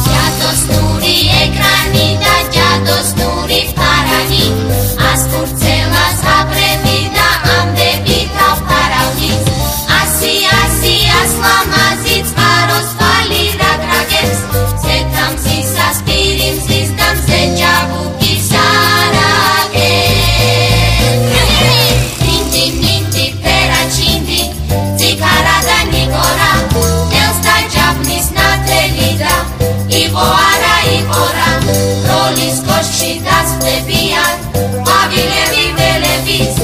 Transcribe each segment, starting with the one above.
ჯადოსნური ეკრანი და ჯადოსნური ფარანი ასფურცელას აბრები და ამდები თავფარავნი ასი ასლამაზი წყაროს ფალი რაგრაგებს ზეთამზისას პირიმზის და მზე ჭაბუკის არაგებს მინდი ფერაჩინდი ციქარა და ნიკორა ნელს და ჯაბნის ნათელი და იყო არა იყო რა როლის კოშკში დასვდებიან ყვავილები ველების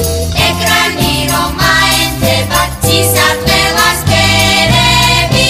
ეკრანი რომ აენთება ცისარ ყველას ფერები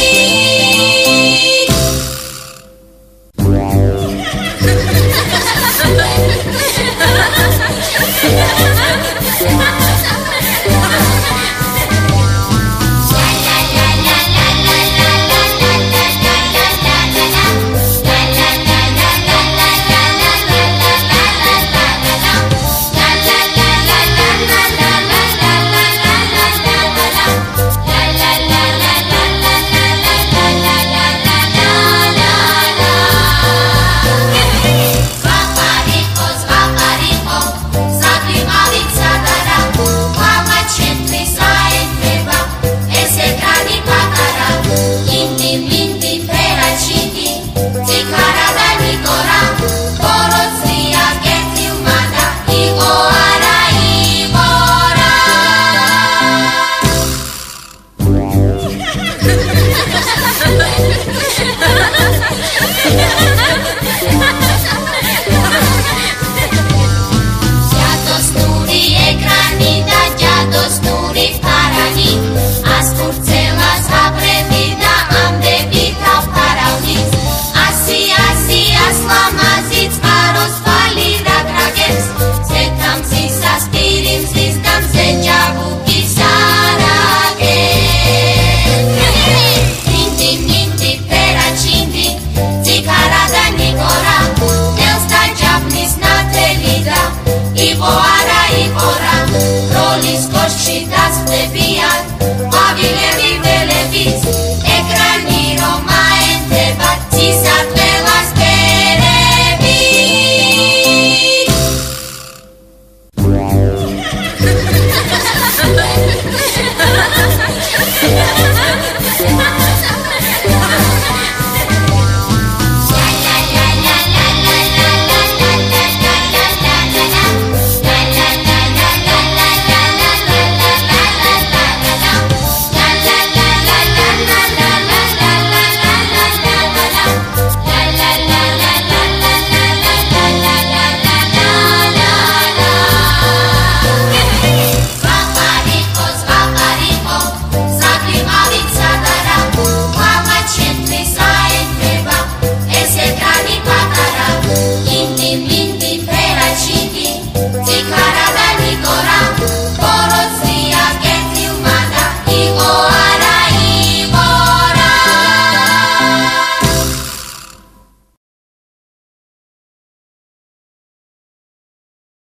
ჯადოსნური ეკრანი და ჯადოსნური ფარანი ასფურცელას აბრები და ამდები თავფარავნი ასი ასლამაზი წყაროს ფალი რაგრაგებს ზეთამზისას პირიმზის და მზე ჭაბუკის არაგებს მინდი ფერაჩინდი ციქარა და ნიკორა ნელს და ჯაბნის ნათელი და იყო არა იყო რა როლის კოშკში